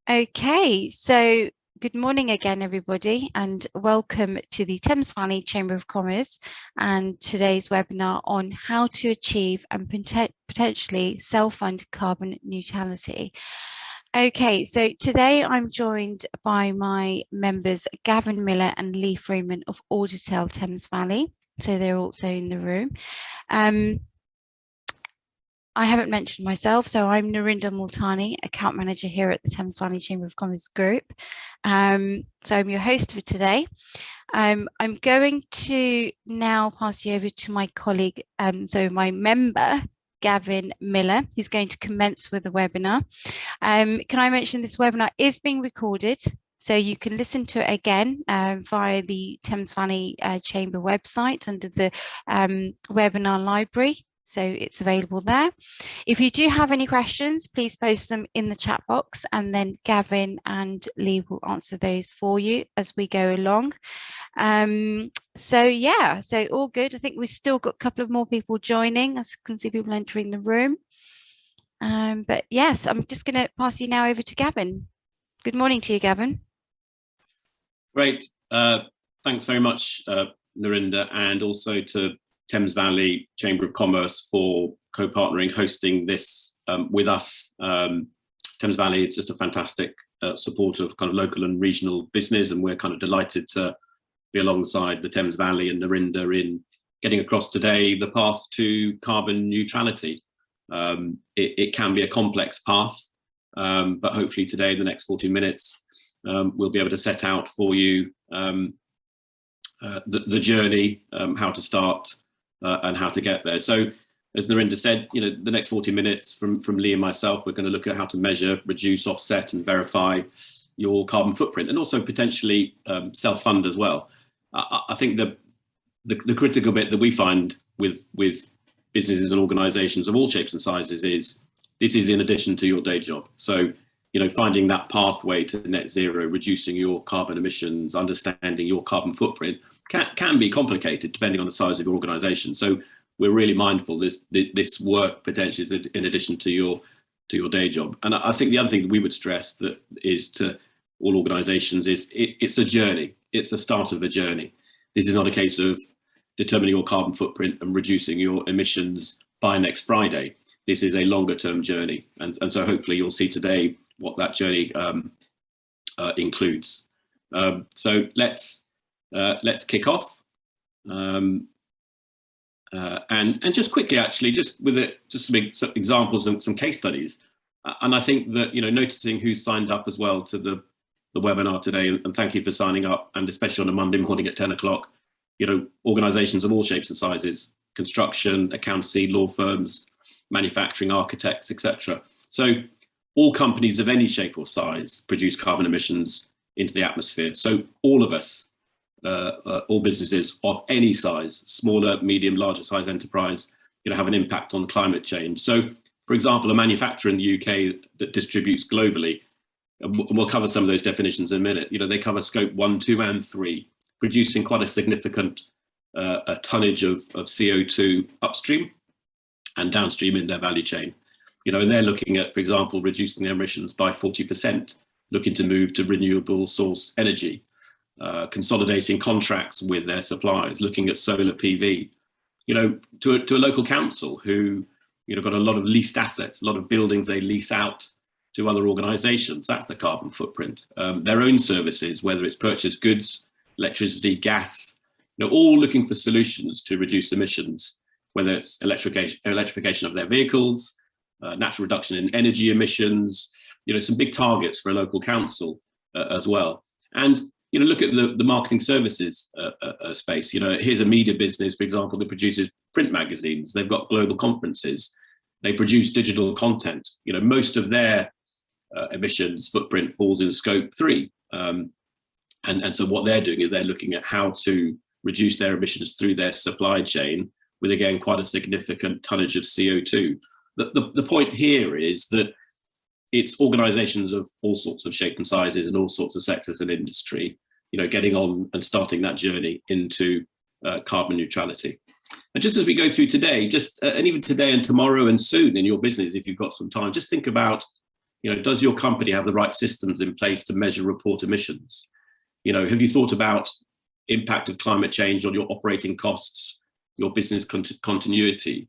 Okay, so good morning again, everybody, and welcome to the Thames Valley Chamber of Commerce and today's webinar on how to achieve and potentially self-fund carbon neutrality. Okay, so today I'm joined by my members Gavin Miller and Lee Freeman of Auditel Thames Valley. So they're also in the room. I haven't mentioned myself, so I'm Narinda Multani, account manager here at the Thames Valley Chamber of Commerce Group. So I'm your host for today. I'm going to now pass you over to my colleague, so my member, Gavin Miller, who's going to commence with the webinar. Can I mention this webinar is being recorded, so you can listen to it again via the Thames Valley Chamber website under the webinar library. So it's available there. If you do have any questions, please post them in the chat box and then Gavin and Lee will answer those for you as we go along. So yeah, so all good. I think we've still got a couple of more people joining. As you can see people entering the room. But yes, I'm just going to pass you now over to Gavin. Good morning to you, Gavin. Great. Thanks very much, Narinda, and also to Thames Valley Chamber of Commerce for co-partnering, hosting this with us. Thames Valley is just a fantastic supporter of kind of local and regional business, and we're kind of delighted to be alongside the Thames Valley and Narinda in getting across today the path to carbon neutrality. It can be a complex path, but hopefully today, in the next 40 minutes, we'll be able to set out for you the journey, how to start, and how to get there. So, as Narinda said, the next 40 minutes from Lee and myself, we're going to look at how to measure, reduce, offset, and verify your carbon footprint, and also potentially self-fund as well. I think the critical bit that we find with businesses and organisations of all shapes and sizes is this is in addition to your day job. So, finding that pathway to net zero, reducing your carbon emissions, understanding your carbon footprint can be complicated depending on the size of your organisation. So we're really mindful this work potentially is in addition to your day job. And I think the other thing that we would stress that is to all organisations is it's a journey. It's the start of the journey. This is not a case of determining your carbon footprint and reducing your emissions by next Friday. This is a longer term journey. And so hopefully you'll see today what that journey includes. So let's kick off. And just quickly, actually, just some examples and some case studies. And I think that, noticing who's signed up as well to the webinar today, and thank you for signing up, and especially on a Monday morning at 10 o'clock, organisations of all shapes and sizes, construction, accountancy, law firms, manufacturing, architects, etc. So all companies of any shape or size produce carbon emissions into the atmosphere. So all of us, all businesses of any size, smaller, medium, larger size enterprise, have an impact on climate change. So, for example, a manufacturer in the UK that distributes globally, and we'll cover some of those definitions in a minute, they cover scope 1, 2, and 3, producing quite a significant tonnage of CO2 upstream and downstream in their value chain. And they're looking at, for example, reducing their emissions by 40%, looking to move to renewable source energy, consolidating contracts with their suppliers, looking at solar PV, to a local council who, got a lot of leased assets, a lot of buildings they lease out to other organisations. That's the carbon footprint. Their own services, whether it's purchased goods, electricity, gas, all looking for solutions to reduce emissions, whether it's electrification of their vehicles, natural reduction in energy emissions, some big targets for a local council as well. And, look at the marketing services space. Here's a media business, for example, that produces print magazines. They've got global conferences. They produce digital content. Most of their emissions footprint falls in scope 3. And so what they're doing is they're looking at how to reduce their emissions through their supply chain with, again, quite a significant tonnage of CO2. The point here is that it's organisations of all sorts of shape and sizes and all sorts of sectors and industry, getting on and starting that journey into carbon neutrality. And just as we go through today, and even today and tomorrow and soon in your business, if you've got some time, just think about Does your company have the right systems in place to measure, report emissions? Have you thought about impact of climate change on your operating costs, your business continuity?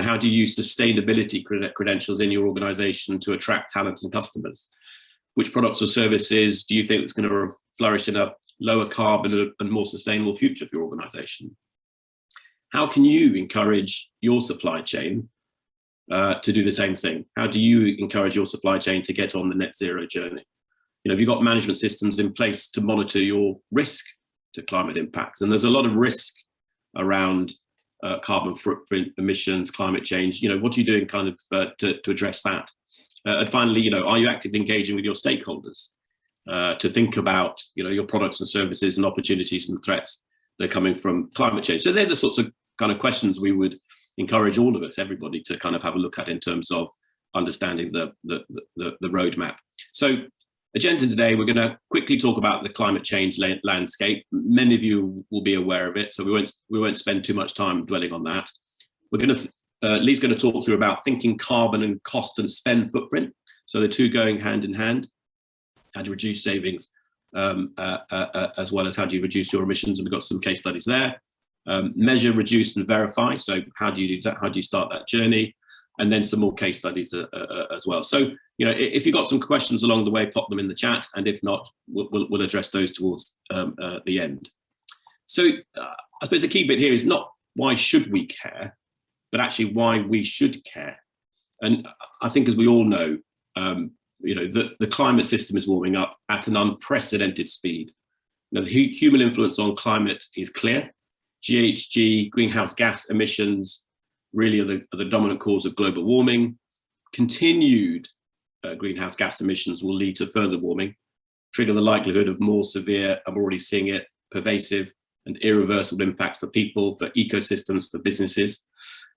How do you use sustainability credentials in your organization to attract talent and customers? Which products or services do you think is going to flourish in a lower carbon and more sustainable future for your organization? How can you encourage your supply chain to do the same thing? How do you encourage your supply chain to get on the net zero journey? Have you got management systems in place to monitor your risk to climate impacts? And there's a lot of risk around carbon footprint, emissions, climate change. What are you doing kind of to address that? And finally, are you actively engaging with your stakeholders to think about, your products and services and opportunities and threats that are coming from climate change? So they're the sorts of kind of questions we would encourage all of us, everybody, to kind of have a look at in terms of understanding the roadmap. So agenda today, we're going to quickly talk about the climate change landscape. Many of you will be aware of it, so we won't spend too much time dwelling on that. We're going to Lee's going to talk through about thinking carbon and cost and spend footprint. So the two going hand in hand. How do you reduce savings as well as how do you reduce your emissions? And we've got some case studies there. Measure, reduce and verify. So how do you do that? How do you start that journey? And then some more case studies as well. So, if you've got some questions along the way, pop them in the chat. And if not, we'll address those towards the end. So I suppose the key bit here is not why should we care, but actually why we should care. And I think, as we all know, the climate system is warming up at an unprecedented speed. The human influence on climate is clear. GHG, greenhouse gas emissions, really are the dominant cause of global warming. Continued greenhouse gas emissions will lead to further warming, trigger the likelihood of more severe, I'm already seeing it, pervasive and irreversible impacts for people, for ecosystems, for businesses.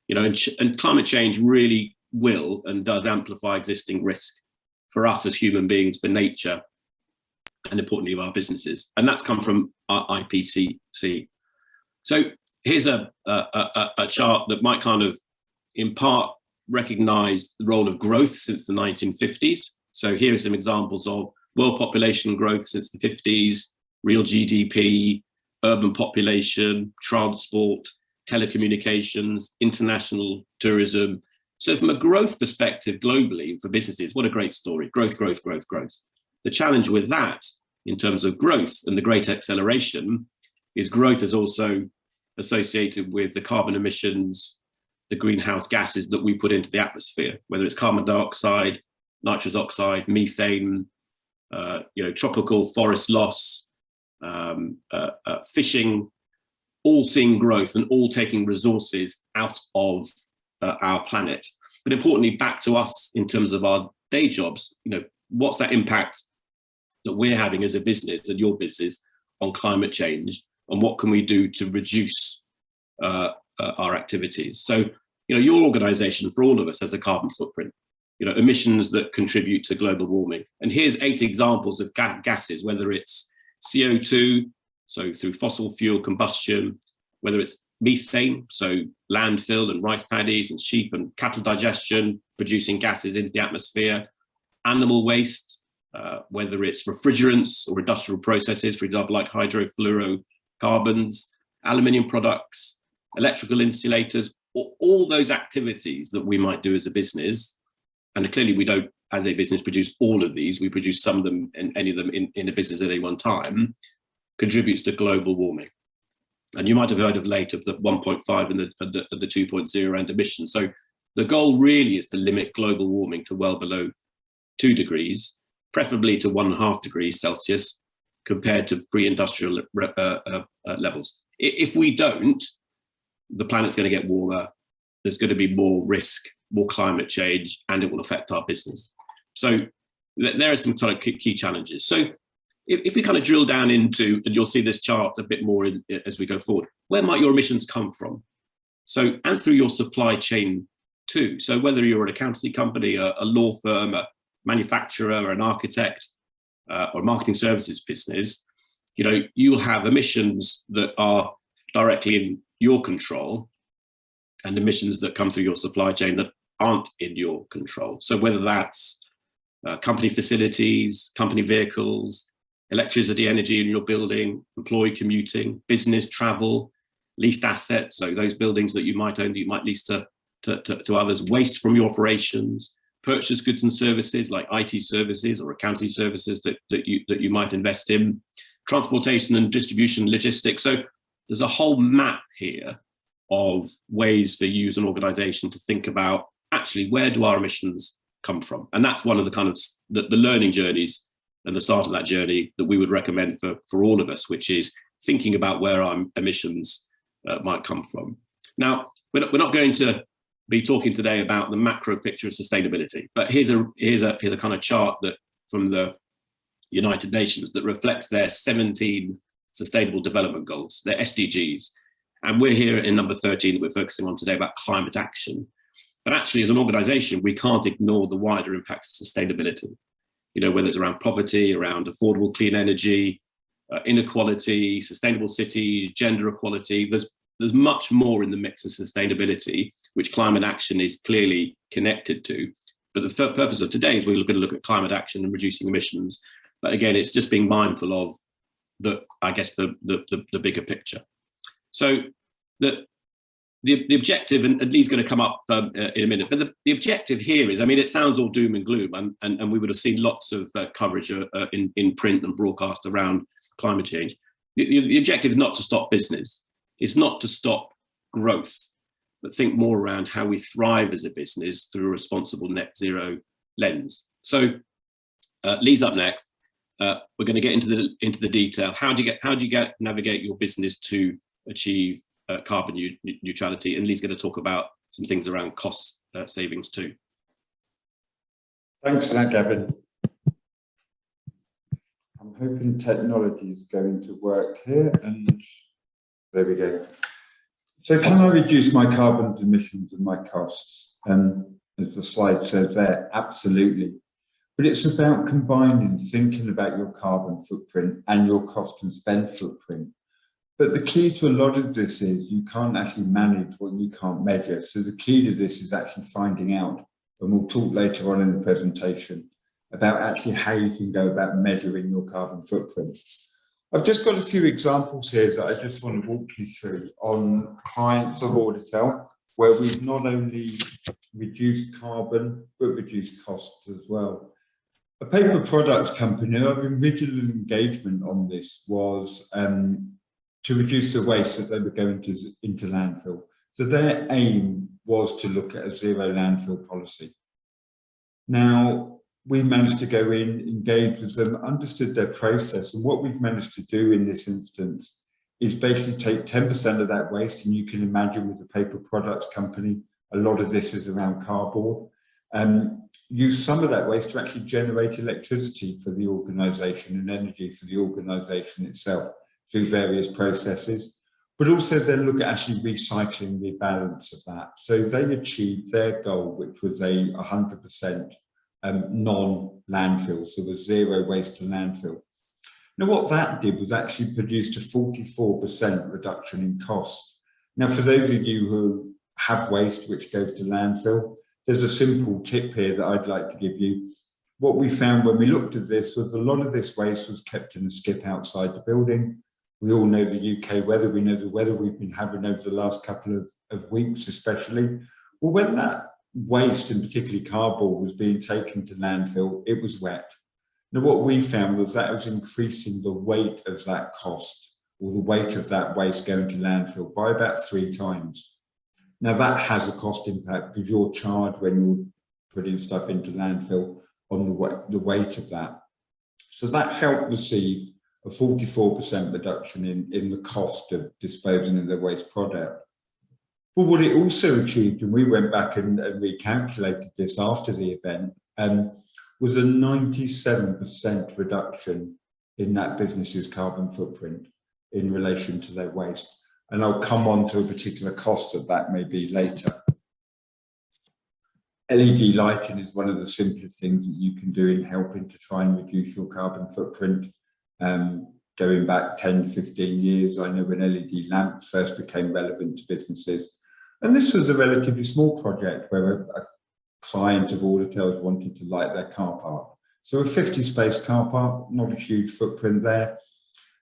And climate change really will and does amplify existing risk for us as human beings, for nature, and importantly, of our businesses. And that's come from our IPCC. So here's a chart that might kind of, in part, recognize the role of growth since the 1950s. So here are some examples of world population growth since the 50s, real GDP, urban population, transport, telecommunications, international tourism. So from a growth perspective globally for businesses, what a great story. Growth, growth, growth, growth. The challenge with that, in terms of growth and the great acceleration, is growth is also associated with the carbon emissions, the greenhouse gases that we put into the atmosphere, whether it's carbon dioxide, nitrous oxide, methane, tropical forest loss, fishing, all seeing growth and all taking resources out of our planet. But importantly, back to us in terms of our day jobs, what's that impact that we're having as a business and your business on climate change, and what can we do to reduce our activities? So, your organization, for all of us, has a carbon footprint, emissions that contribute to global warming. And here's 8 examples of gases, whether it's CO2, so through fossil fuel combustion, whether it's methane, so landfill and rice paddies and sheep and cattle digestion, producing gases into the atmosphere, animal waste, whether it's refrigerants or industrial processes, for example, like hydrofluorocarbons, aluminium products, electrical insulators, all those activities that we might do as a business. And clearly we don't, as a business, produce all of these. We produce some of them, and any of them in a business at any one time, contributes to global warming. And you might have heard of late of the 1.5 and the 2.0 and emissions. So the goal really is to limit global warming to well below 2 degrees, preferably to 1.5 degrees Celsius compared to pre-industrial levels. If we don't, the planet's going to get warmer, there's going to be more risk, more climate change, and it will affect our business. So there are some kind of key challenges. So if we kind of drill down into, and you'll see this chart a bit more as we go forward, where might your emissions come from? So, and through your supply chain too. So whether you're an accountancy company, a law firm, a manufacturer, or an architect, or a marketing services business, you'll have emissions that are directly in your control and emissions that come through your supply chain that aren't in your control. So whether that's company facilities, company vehicles, electricity, energy in your building, employee commuting, business travel, leased assets, so those buildings that you might own, that you might lease to others, waste from your operations, purchase goods and services like IT services or accounting services that you might invest in, transportation and distribution, logistics. So there's a whole map here of ways for you as an organization to think about, actually, where do our emissions come from? And that's one of the kind of the learning journeys and the start of that journey that we would recommend for all of us, which is thinking about where our emissions might come from. Now, we're not going to be talking today about the macro picture of sustainability, but here's a kind of chart that from the United Nations that reflects their 17 Sustainable Development Goals, their SDGs. And we're here in number 13 that we're focusing on today about climate action. But actually, as an organization, we can't ignore the wider impacts of sustainability. You know, whether it's around poverty, around affordable clean energy, inequality, sustainable cities, gender equality. There's much more in the mix of sustainability, which climate action is clearly connected to. But the purpose of today is we're going to look at climate action and reducing emissions. But again, it's just being mindful of the bigger picture. So the objective, and Lee's going to come up in a minute, but the objective here is, I mean, it sounds all doom and gloom, and we would have seen lots of coverage in print and broadcast around climate change. The objective is not to stop business. It's not to stop growth, but think more around how we thrive as a business through a responsible net zero lens. So Lee's up next. We're going to get into the detail. How do you navigate your business to achieve carbon neutrality? And Lee's going to talk about some things around cost savings too. Thanks for that, Gavin. I'm hoping technology is going to work here, and there we go. So can I reduce my carbon emissions and my costs? As the slide says there, absolutely. But it's about combining thinking about your carbon footprint and your cost and spend footprint. But the key to a lot of this is you can't actually manage what you can't measure. So the key to this is actually finding out, and we'll talk later on in the presentation, about actually how you can go about measuring your carbon footprint. I've just got a few examples here that I just want to walk you through on clients of Auditel, where we've not only reduced carbon, but reduced costs as well. A paper products company, our original engagement on this was to reduce the waste that they were going into landfill. So their aim was to look at a zero landfill policy. Now, we managed to go in, engage with them, understood their process, and what we've managed to do in this instance is basically take 10% of that waste, and you can imagine with the paper products company, a lot of this is around cardboard, use some of that waste to actually generate electricity for the organisation and energy for the organisation itself through various processes, but also then look at actually recycling the balance of that. So they achieved their goal, which was a 100% non-landfill, so was zero waste to landfill. Now what that did was actually produced a 44% reduction in cost. Now for those of you who have waste which goes to landfill, there's a simple tip here that I'd like to give you. What we found when we looked at this was a lot of this waste was kept in a skip outside the building. We all know the UK weather, we know the weather we've been having over the last couple of weeks especially. Well, when that waste, and particularly cardboard, was being taken to landfill, it was wet. Now what we found was that was increasing the weight of that cost, or the weight of that waste going to landfill, by about 3 times. Now that has a cost impact because you're charged when you're putting stuff into landfill on the weight of that. So that helped receive a 44% reduction in the cost of disposing of the waste product. But what it also achieved, and we went back and recalculated this after the event, was a 97% reduction in that business's carbon footprint in relation to their waste. And I'll come on to a particular cost that may be later. LED lighting is one of the simplest things that you can do in helping to try and reduce your carbon footprint. Going back 10, 15 years, I know when LED lamps first became relevant to businesses. And this was a relatively small project where a client of Auditel's wanted to light their car park. So a 50 space car park, not a huge footprint there.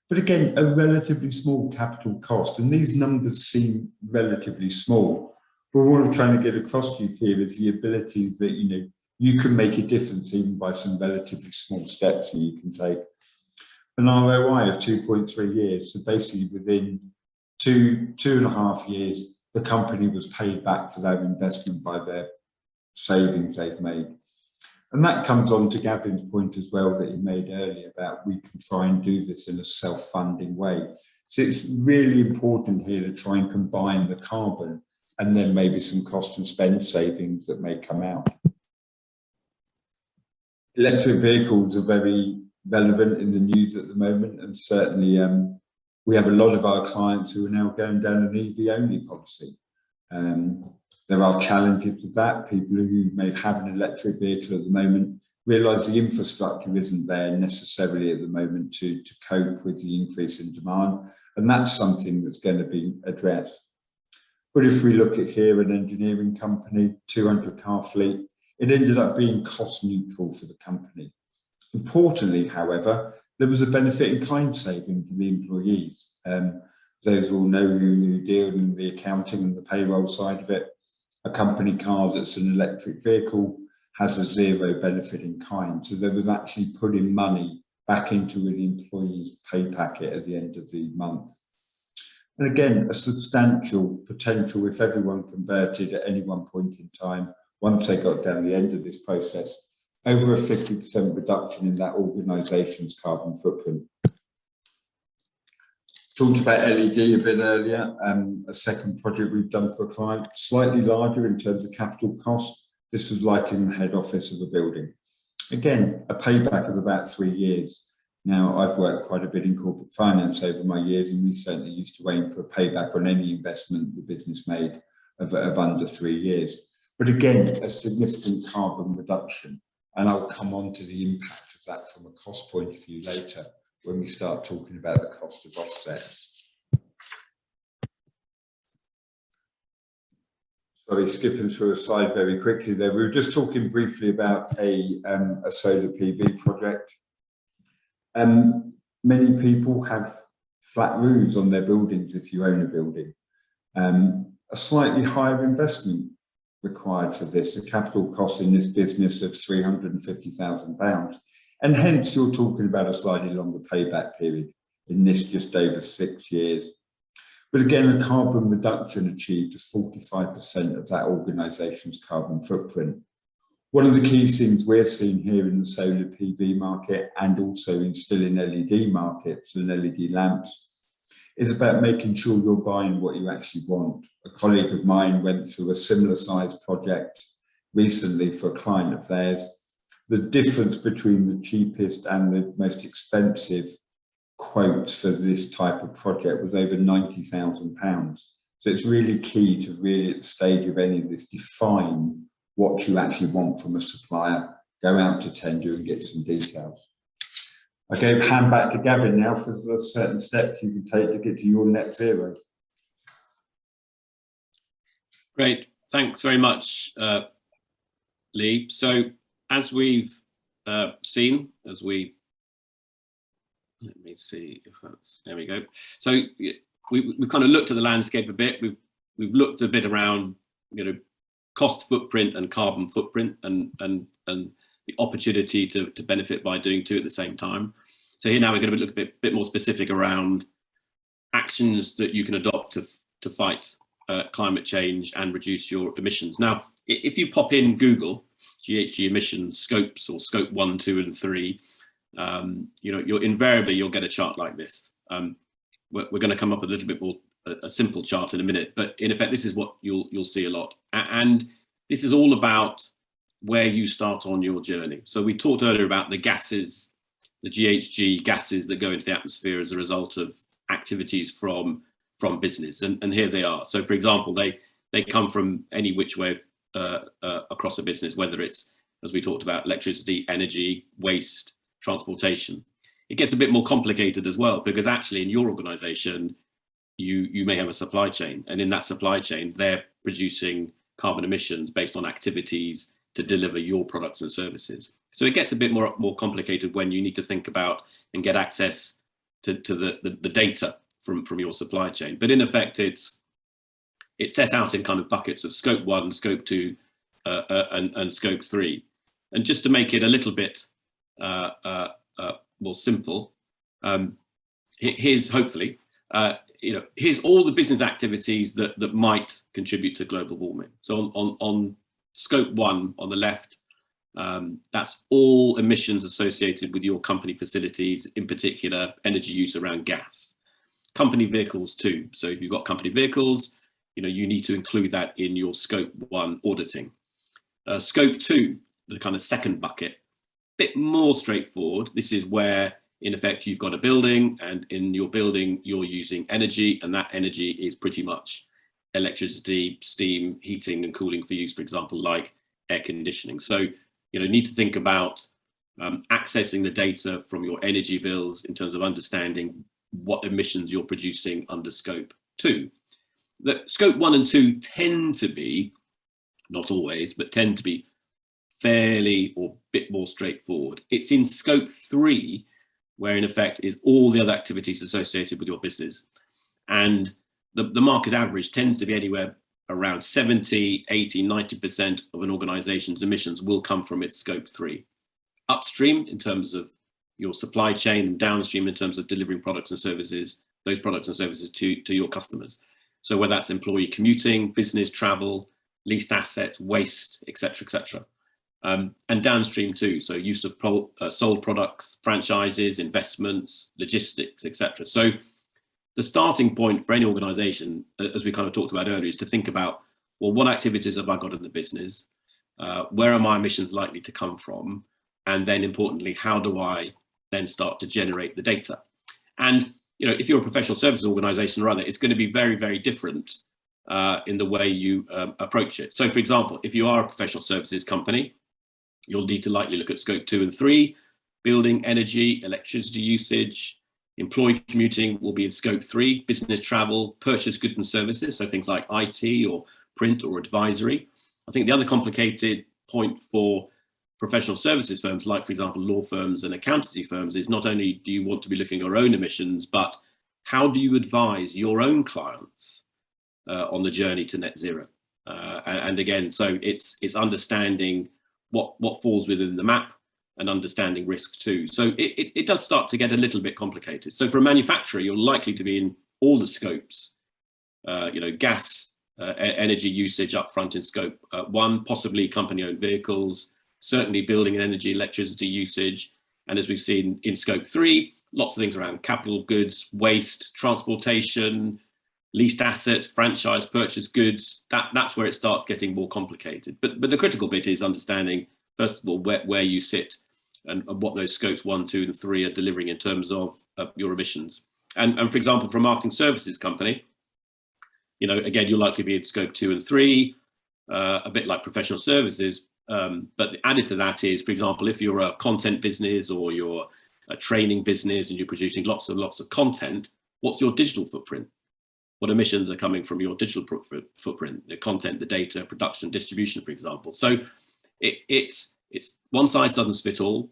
But again, a relatively small capital cost. And these numbers seem relatively small. But what I'm trying to get across to you here is the ability that, you can make a difference even by some relatively small steps that you can take. An ROI of 2.3 years. So basically within two and a half years, the company was paid back for their investment by their savings they've made. And that comes on to Gavin's point as well that he made earlier about we can try and do this in a self-funding way. So it's really important here to try and combine the carbon and then maybe some cost and spend savings that may come out. Electric vehicles are very relevant in the news at the moment, and certainly we have a lot of our clients who are now going down an EV only policy. There are challenges with that. People who may have an electric vehicle at the moment realise the infrastructure isn't there necessarily at the moment to cope with the increase in demand, and that's something that's going to be addressed. But if we look at here an engineering company, 200 car fleet, it ended up being cost neutral for the company. Importantly, however, there was a benefit in kind saving for the employees. Those all know who deal in the accounting and the payroll side of it. A company car that's an electric vehicle has a zero benefit in kind. So they was actually putting money back into the employee's pay packet at the end of the month. And again, a substantial potential if everyone converted at any one point in time, once they got down the end of this process, over a 50% reduction in that organisation's carbon footprint. Talked about LED a bit earlier, a second project we've done for a client, slightly larger in terms of capital cost. This was lighting the head office of a building. Again, a payback of about 3 years. Now, I've worked quite a bit in corporate finance over my years, and we certainly used to aim for a payback on any investment the business made of under 3 years. But again, a significant carbon reduction. And I'll come on to the impact of that from a cost point of view later when we start talking about the cost of offsets. Sorry, skipping through a slide very quickly there. We were just talking briefly about a solar PV project. Many people have flat roofs on their buildings if you own a building. A slightly higher investment required for this, a capital cost in this business of £350,000. And hence you're talking about a slightly longer payback period, in this just over 6 years. But again, a carbon reduction achieved of 45% of that organisation's carbon footprint. One of the key things we're seeing here in the solar PV market and also in still in LED markets and LED lamps is about making sure you're buying what you actually want. A colleague of mine went through a similar size project recently for a client of theirs. The difference between the cheapest and the most expensive quotes for this type of project was over £90,000. So it's really key to really at the stage of any of this define what you actually want from a supplier, go out to tender and get some details. Okay, hand back to Gavin now for the certain steps you can take to get to your net zero. Great, thanks very much, Lee. So as we've seen, let me see if that's, there we go. So we kind of looked at the landscape a bit. We've looked a bit around, cost footprint and carbon footprint and the opportunity to benefit by doing two at the same time. So here now we're going to look a bit more specific around actions that you can adopt to fight climate change and reduce your emissions. Now, if you pop in Google GHG emissions scopes or scope 1, 2, and 3, you'll get a chart like this. We're going to come up with a little bit more a simple chart in a minute, but in effect, this is what you'll see a lot. And this is all about where you start on your journey. So we talked earlier about the gases, the GHG gases that go into the atmosphere as a result of activities from business, and here they are. So for example, they come from any which way across a business, whether it's, as we talked about, electricity, energy, waste, transportation. It gets a bit more complicated as well, because actually in your organization, you may have a supply chain, and in that supply chain, they're producing carbon emissions based on activities to deliver your products and services. So it gets a bit more complicated when you need to think about and get access to the data from your supply chain. But in effect, it's set out in kind of buckets of scope 1, scope 2, and scope 3. And just to make it a little bit more simple, here's hopefully, here's all the business activities that might contribute to global warming. So on scope 1 on the left, that's all emissions associated with your company facilities, in particular energy use around gas. Company vehicles too. So if you've got company vehicles, you need to include that in your scope 1 auditing. Scope 2, the kind of second bucket, bit more straightforward. This is where, in effect, you've got a building, and in your building, you're using energy, and that energy is pretty much electricity, steam, heating and cooling for use, for example, like air conditioning. So, need to think about accessing the data from your energy bills in terms of understanding what emissions you're producing under scope 2. The scope 1 and 2 tend to be, not always, but tend to be fairly or a bit more straightforward. It's in scope 3 where in effect is all the other activities associated with your business. And the market average tends to be anywhere around 70, 80, 90% of an organization's emissions will come from its scope 3. Upstream in terms of your supply chain, and downstream in terms of delivering products and services, those products and services to your customers. So whether that's employee commuting, business travel, leased assets, waste, etc., etc. And downstream too, so use of sold products, franchises, investments, logistics, etc. So the starting point for any organization, as we kind of talked about earlier, is to think about, well, what activities have I got in the business? Where are my emissions likely to come from? And then importantly, how do I then start to generate the data? And if you're a professional services organization or other, it's going to be very, very different in the way you approach it. So for example, if you are a professional services company, you'll need to likely look at scope 2 and 3, building energy, electricity usage, employee commuting will be in scope 3, business travel, purchase goods and services, so things like IT or print or advisory. I think the other complicated point for professional services firms, like for example, law firms and accountancy firms, is not only do you want to be looking at your own emissions, but how do you advise your own clients on the journey to net zero? And again, so it's understanding what falls within the map and understanding risk too. So it does start to get a little bit complicated. So for a manufacturer, you're likely to be in all the scopes, gas, energy usage up front in scope 1, possibly company-owned vehicles, certainly building and energy, electricity usage. And as we've seen in scope 3, lots of things around capital goods, waste, transportation, leased assets, franchise, purchase goods. That's where it starts getting more complicated. But the critical bit is understanding, first of all, where you sit and what those scopes 1, 2, and 3 are delivering in terms of your emissions. And for example, for a marketing services company, again, you'll likely be in scope 2 and 3, a bit like professional services. But added to that is, for example, if you're a content business or you're a training business and you're producing lots of content, what's your digital footprint? What emissions are coming from your digital footprint, the content, the data, production, distribution, for example. So it's one size doesn't fit all.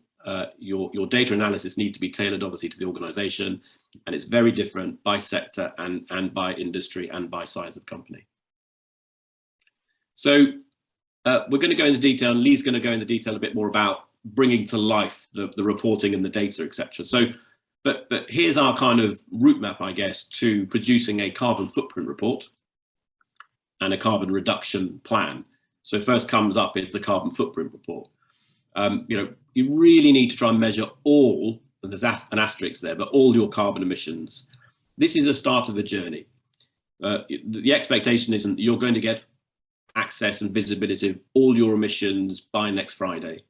Your data analysis needs to be tailored, obviously, to the organization, and it's very different by sector and by industry and by size of company. So we're going to go into detail, and Lee's going to go into detail a bit more about bringing to life the reporting and the data, etc. So, but here's our kind of route map, I guess, to producing a carbon footprint report and a carbon reduction plan. So first comes up is the carbon footprint report. You really need to try and measure all, and there's an asterisk there, but all your carbon emissions. This is a start of the journey. The expectation isn't you're going to get access and visibility of all your emissions by next Friday,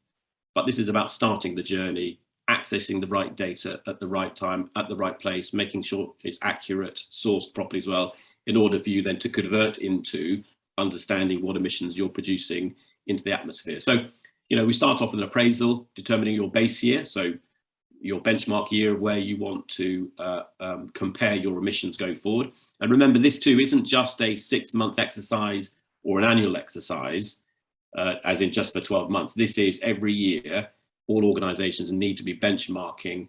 but this is about starting the journey, accessing the right data at the right time, at the right place, making sure it's accurate, sourced properly as well, in order for you then to convert into understanding what emissions you're producing into the atmosphere. So, we start off with an appraisal, determining your base year, so your benchmark year of where you want to compare your emissions going forward. And remember, this too isn't just a 6-month exercise or an annual exercise. as in just for 12 months. This is every year, all organisations need to be benchmarking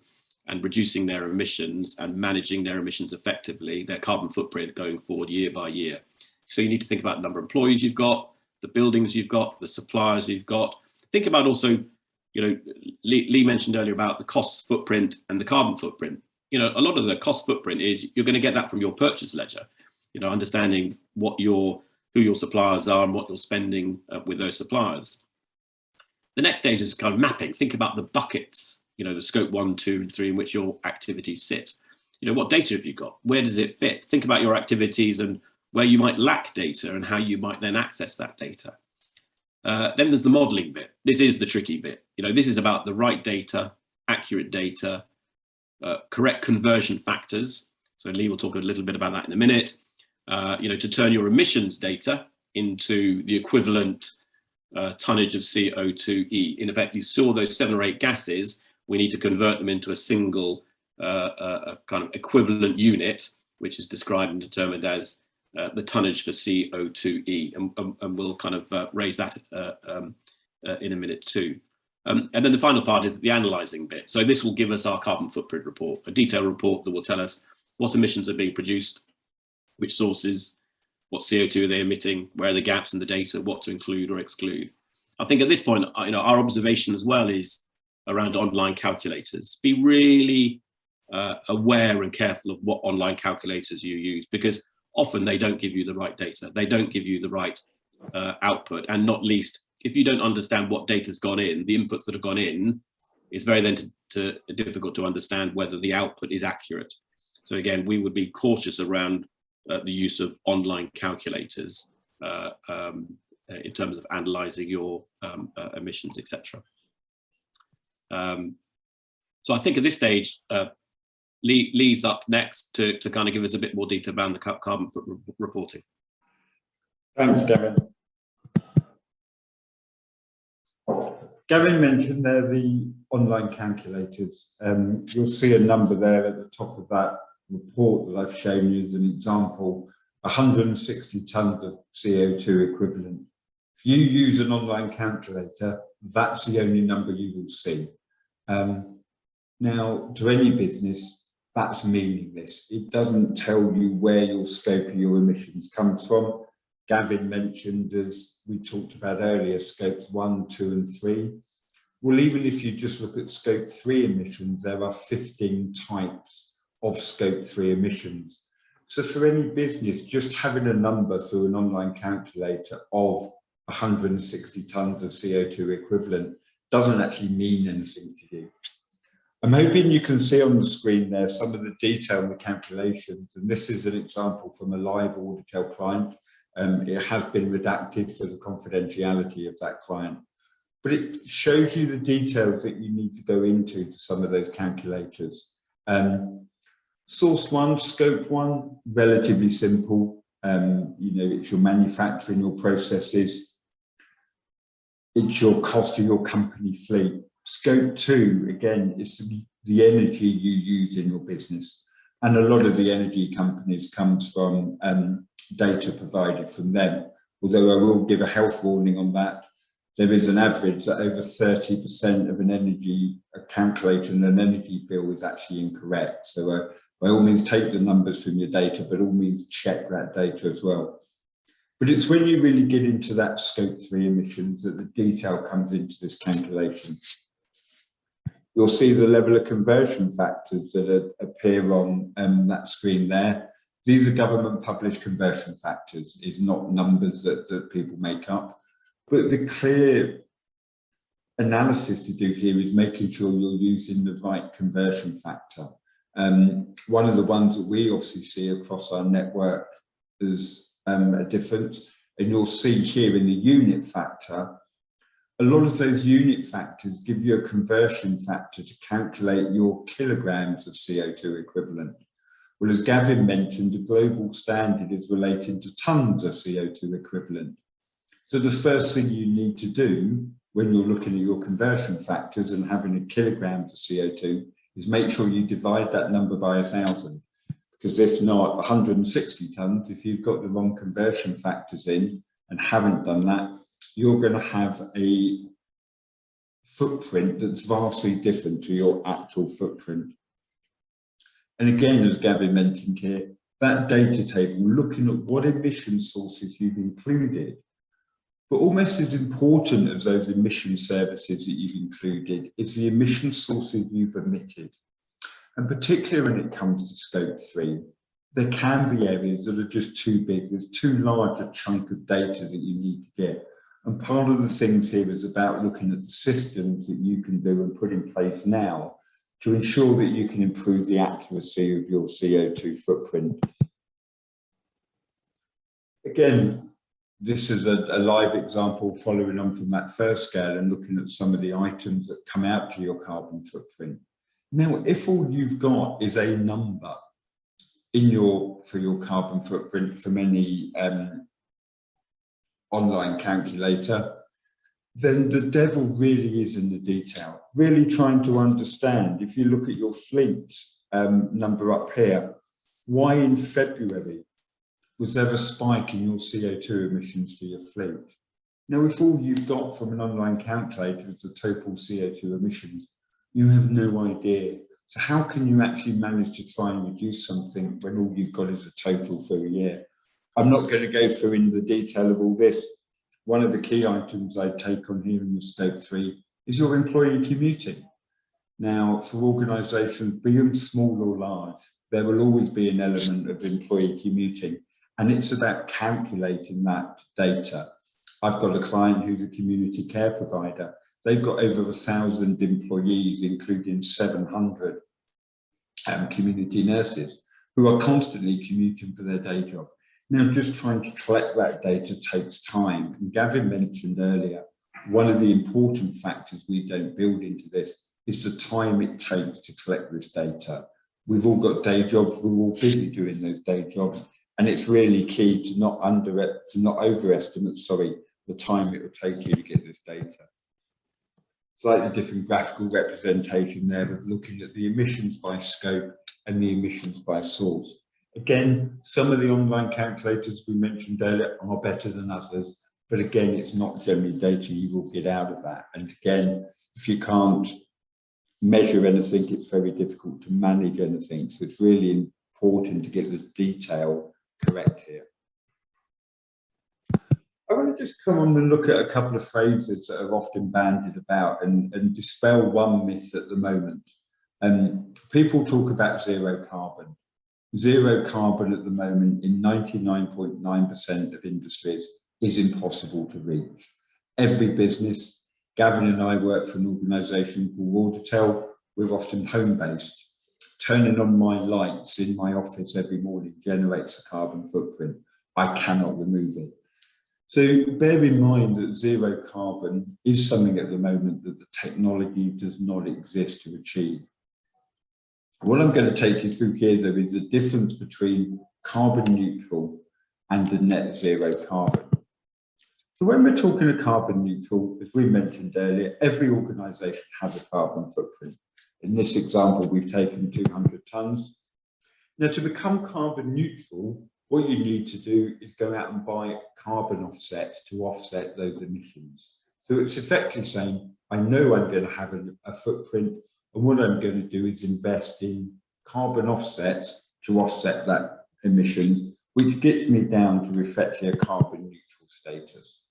and reducing their emissions and managing their emissions effectively, their carbon footprint going forward year by year. So you need to think about the number of employees you've got, the buildings you've got, the suppliers you've got. Think about also, you know, Lee mentioned earlier about the cost footprint and the carbon footprint. You know, a lot of the cost footprint is you're going to get that from your purchase ledger, you know, understanding what who your suppliers are and what you're spending with those suppliers. The next stage is kind of mapping. Think about the buckets, you know, the scope 1, 2, and 3 in which your activities sit. You know, what data have you got? Where does it fit? Think about your activities and where you might lack data and how you might then access that data. Then there's the modelling bit. This is the tricky bit. You know, this is about the right data, accurate data, correct conversion factors. So Lee will talk a little bit about that in a minute. You know, to turn your emissions data into the equivalent tonnage of CO2e. In effect, you saw those 7 or 8 gases. We need to convert them into a single kind of equivalent unit, which is described and determined as the tonnage for CO2e, and we'll kind of raise that in a minute too. And then the final part is the analysing bit. So this will give us our carbon footprint report, a detailed report that will tell us what emissions are being produced, which sources, what CO2 are they emitting, where are the gaps in the data, what to include or exclude. I think at this point, you know, our observation as well is around online calculators. Be really aware and careful of what online calculators you use, because often they don't give you the right data. They don't give you the right output, and not least, if you don't understand what data's gone in, the inputs that have gone in, it's very then difficult to understand whether the output is accurate. So again, we would be cautious around the use of online calculators in terms of analysing your emissions, etc. So I think at this stage, Lee's up next to kind of give us a bit more detail about the carbon reporting. Thanks, Gavin. Gavin mentioned there the online calculators. You'll see a number there at the top of that report that I've shown you as an example, 160 tonnes of CO2 equivalent. If you use an online calculator, that's the only number you will see. Now, to any business, that's meaningless. It doesn't tell you where your scope of your emissions comes from. Gavin mentioned, as we talked about earlier, scopes 1, 2, and 3. Well, even if you just look at scope 3 emissions, there are 15 types of scope 3 emissions. So for any business, just having a number through an online calculator of 160 tonnes of CO2 equivalent doesn't actually mean anything to you. I'm hoping you can see on the screen there some of the detail in the calculations, and this is an example from a live Auditel client. It has been redacted for the confidentiality of that client, but it shows you the details that you need to go into some of those calculators. Source 1, scope 1, relatively simple. You know, it's your manufacturing, your processes, it's your cost of your company fleet. Scope 2, again, is the energy you use in your business. And a lot of the energy companies comes from data provided from them. Although I will give a health warning on that. There is an average that over 30% of an energy calculator and an energy bill is actually incorrect. So by all means, take the numbers from your data, but all means check that data as well. But it's when you really get into that scope 3 emissions that the detail comes into this calculation. You'll see the level of conversion factors that appear on that screen there. These are government published conversion factors. It's not numbers that people make up. But the clear analysis to do here is making sure you're using the right conversion factor. One of the ones that we obviously see across our network is a difference. And you'll see here in the unit factor, a lot of those unit factors give you a conversion factor to calculate your kilograms of CO2 equivalent. Well, as Gavin mentioned, the global standard is related to tonnes of CO2 equivalent. So the first thing you need to do when you're looking at your conversion factors and having a kilogram of CO2 is make sure you divide that number by 1,000. Because if not, 160 tonnes, if you've got the wrong conversion factors in and haven't done that, you're going to have a footprint that's vastly different to your actual footprint. And again, as Gavin mentioned here, that data table, looking at what emission sources you've included, but almost as important as those emission services that you've included is the emission sources you've omitted. And particularly when it comes to scope 3, there can be areas that are just too big. There's too large a chunk of data that you need to get. And part of the things here is about looking at the systems that you can do and put in place now to ensure that you can improve the accuracy of your CO2 footprint. Again, this is a live example following on from that first scale and looking at some of the items that come out to your carbon footprint. Now, if all you've got is a number in for your carbon footprint from any online calculator, then the devil really is in the detail. Really trying to understand, if you look at your fleet number up here, why in February was there a spike in your CO2 emissions for your fleet? Now, if all you've got from an online calculator is the total CO2 emissions, you have no idea. So how can you actually manage to try and reduce something when all you've got is a total for a year? I'm not going to go through in the detail of all this. One of the key items I take on here in the scope 3 is your employee commuting. Now, for organisations, be them small or large, there will always be an element of employee commuting, and it's about calculating that data. I've got a client who's a community care provider. They've got over 1,000 employees, including 700 community nurses, who are constantly commuting for their day job. Now, just trying to collect that data takes time. And Gavin mentioned earlier, one of the important factors we don't build into this is the time it takes to collect this data. We've all got day jobs, we're all busy doing those day jobs, and it's really key to not overestimate, the time it will take you to get this data. Slightly different graphical representation there of looking at the emissions by scope and the emissions by source. Again, some of the online calculators we mentioned earlier are better than others, but again, it's not generally data you will get out of that. And again, if you can't measure anything, it's very difficult to manage anything. So it's really important to get the detail correct here. I want to just come on and look at a couple of phrases that are often bandied about and dispel one myth at the moment. People talk about zero carbon. Zero carbon at the moment in 99.9% of industries is impossible to reach. Every business, Gavin and I work for an organisation called Auditel. We're often home-based. Turning on my lights in my office every morning generates a carbon footprint. I cannot remove it. So bear in mind that zero carbon is something at the moment that the technology does not exist to achieve. What I'm going to take you through here, though, is the difference between carbon neutral and the net zero carbon. So when we're talking of carbon neutral, as we mentioned earlier, every organisation has a carbon footprint. In this example, we've taken 200 tonnes. Now, to become carbon neutral, what you need to do is go out and buy carbon offsets to offset those emissions. So it's effectively saying, I know I'm going to have a footprint, and what I'm going to do is invest in carbon offsets to offset that emissions, which gets me down to effectively a carbon neutral status.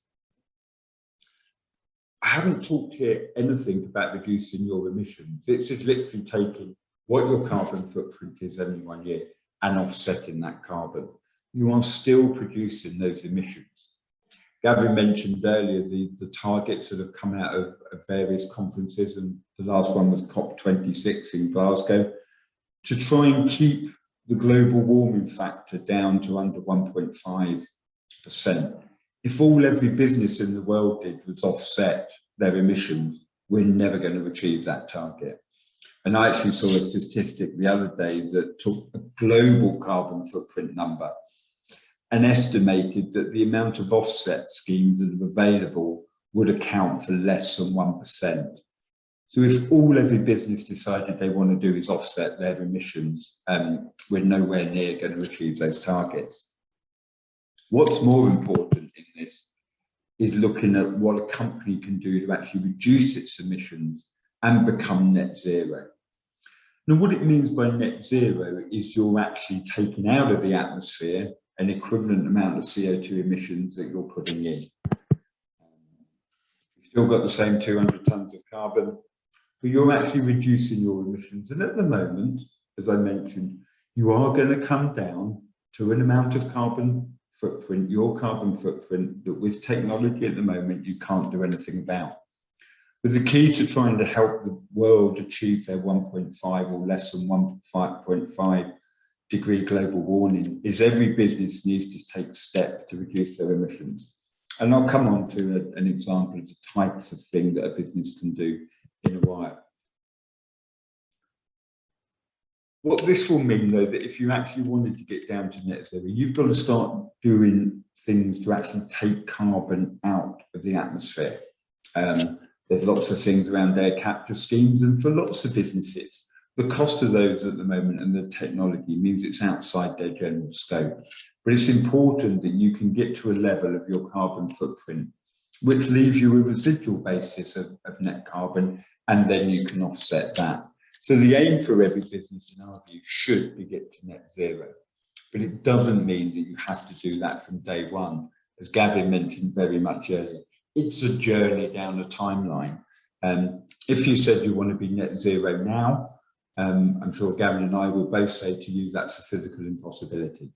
I haven't talked here anything about reducing your emissions. It's just literally taking what your carbon footprint is any one year and offsetting that carbon. You are still producing those emissions. Gavin mentioned earlier the targets that have come out of various conferences, and the last one was COP26 in Glasgow, to try and keep the global warming factor down to under 1.5%. If every business in the world did was offset their emissions, we're never going to achieve that target. And I actually saw a statistic the other day that took a global carbon footprint number and estimated that the amount of offset schemes that are available would account for less than 1%. So if every business decided they want to do is offset their emissions, we're nowhere near going to achieve those targets. What's more important in this is looking at what a company can do to actually reduce its emissions and become net zero. Now, what it means by net zero is you're actually taking out of the atmosphere an equivalent amount of CO2 emissions that you're putting in. You've still got the same 200 tonnes of carbon, but you're actually reducing your emissions. And at the moment, as I mentioned, you are going to come down to an amount of carbon footprint, your carbon footprint, that with technology at the moment, you can't do anything about. But the key to trying to help the world achieve their 1.5 or less than 1.5 degree global warming is every business needs to take steps to reduce their emissions. And I'll come on to an example of the types of thing that a business can do in a while. What this will mean, though, that if you actually wanted to get down to net zero, you've got to start doing things to actually take carbon out of the atmosphere. There's lots of things around air capture schemes, and for lots of businesses, the cost of those at the moment and the technology means it's outside their general scope. But it's important that you can get to a level of your carbon footprint, which leaves you a residual basis of net carbon, and then you can offset that. So the aim for every business, in our view, should be get to net zero. But it doesn't mean that you have to do that from day one. As Gavin mentioned very much earlier, it's a journey down a timeline. If you said you want to be net zero now, I'm sure Gavin and I will both say to you that's a physical impossibility.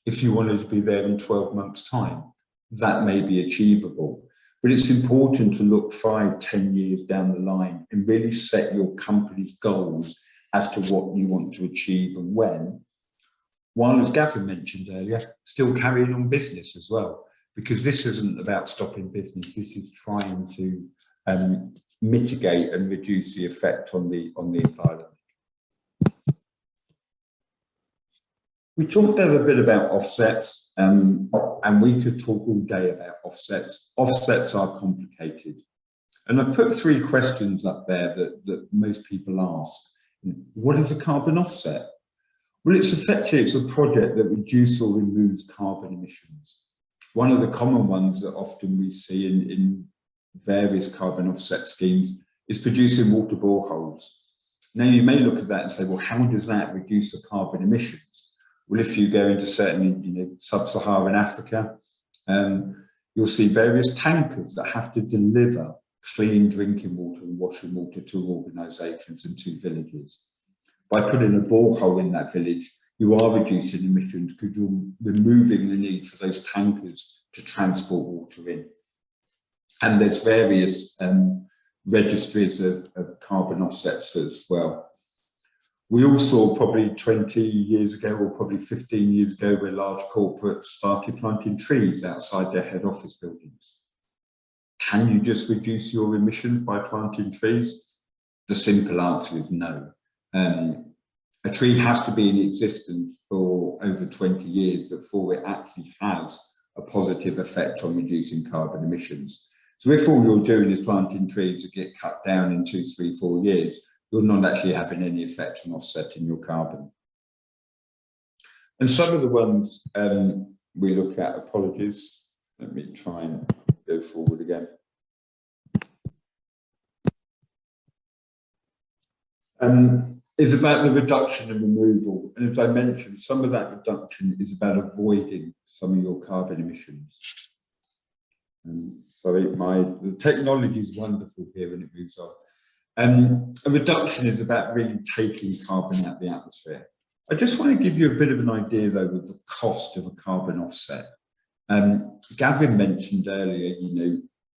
If you wanted to be there in 12 months' time, that may be achievable. But it's important to look 5, 10 years down the line and really set your company's goals as to what you want to achieve and when, while, as Gavin mentioned earlier, still carrying on business as well, because this isn't about stopping business, this is trying to mitigate and reduce the effect on the environment. We talked a bit about offsets, and we could talk all day about offsets. Offsets are complicated. And I've put 3 questions up there that most people ask. What is a carbon offset? Well, it's a project that reduces or removes carbon emissions. One of the common ones that often we see in various carbon offset schemes is producing water boreholes. Now, you may look at that and say, well, how does that reduce the carbon emissions? Well, if you go into certain, sub-Saharan Africa, you'll see various tankers that have to deliver clean drinking water and washing water to organisations and to villages. By putting a borehole in that village, you are reducing emissions because you're removing the need for those tankers to transport water in. And there's various registries of carbon offsets as well. We all saw probably 20 years ago or probably 15 years ago where large corporates started planting trees outside their head office buildings. Can you just reduce your emissions by planting trees? The simple answer is no. A tree has to be in existence for over 20 years before it actually has a positive effect on reducing carbon emissions. So if all you're doing is planting trees that get cut down in 2, 3, 4 years, you're not actually having any effect on offsetting your carbon. And some of the ones we look at, apologies, let me try and go forward again. Is about the reduction and removal. And as I mentioned, some of that reduction is about avoiding some of your carbon emissions. Sorry, the technology is wonderful here when it moves on. A reduction is about really taking carbon out of the atmosphere. I just want to give you a bit of an idea, though, of the cost of a carbon offset. Gavin mentioned earlier,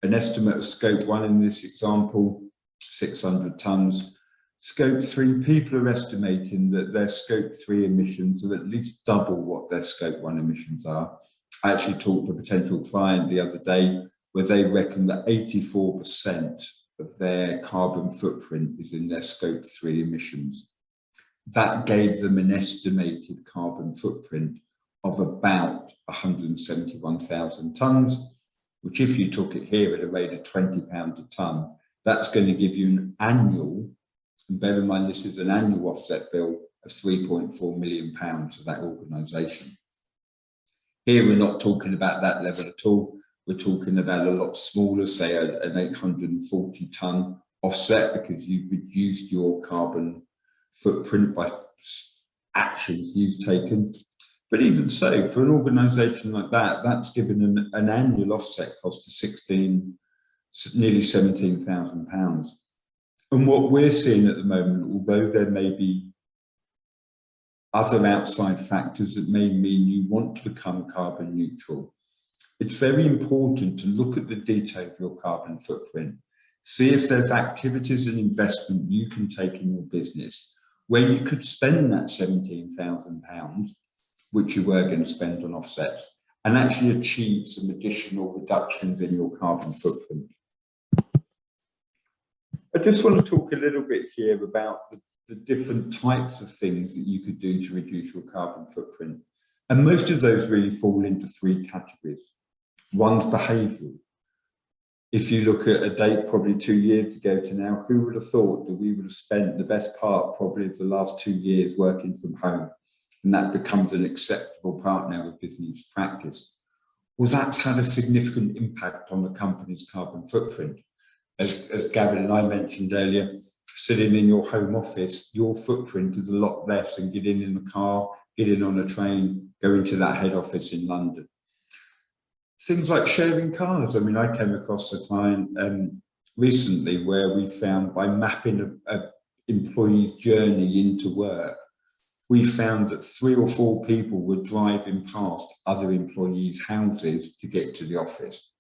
an estimate of scope 1 in this example, 600 tonnes. Scope 3, people are estimating that their scope 3 emissions are at least double what their scope 1 emissions are. I actually talked to a potential client the other day where they reckon that 84% of their carbon footprint is in their scope 3 emissions. That gave them an estimated carbon footprint of about 171,000 tonnes, which if you took it here at a rate of £20 a tonne, that's going to give you an annual, and bear in mind this is an annual offset bill of £3.4 million to that organisation. Here we're not talking about that level at all. we're talking about a lot smaller, say an 840 tonne offset, because you've reduced your carbon footprint by actions you've taken. But even so, for an organisation like that, that's given an annual offset cost of nearly £17,000. And what we're seeing at the moment, although there may be other outside factors that may mean you want to become carbon neutral, it's very important to look at the detail of your carbon footprint. See if there's activities and investment you can take in your business where you could spend that £17,000, which you were going to spend on offsets, and actually achieve some additional reductions in your carbon footprint. I just want to talk a little bit here about the different types of things that you could do to reduce your carbon footprint. And most of those really fall into three categories. One's behavioural. If you look at a date probably 2 years ago to now, who would have thought that we would have spent the best part probably of the last 2 years working from home, and that becomes an acceptable part now of business practice? Well, that's had a significant impact on the company's carbon footprint. As Gavin and I mentioned earlier, sitting in your home office, your footprint is a lot less than getting in the car, getting on a train, going to that head office in London. Things like sharing cars. I mean, I came across a client recently where we found, by mapping an employee's journey into work, we found that 3 or 4 people were driving past other employees' houses to get to the office.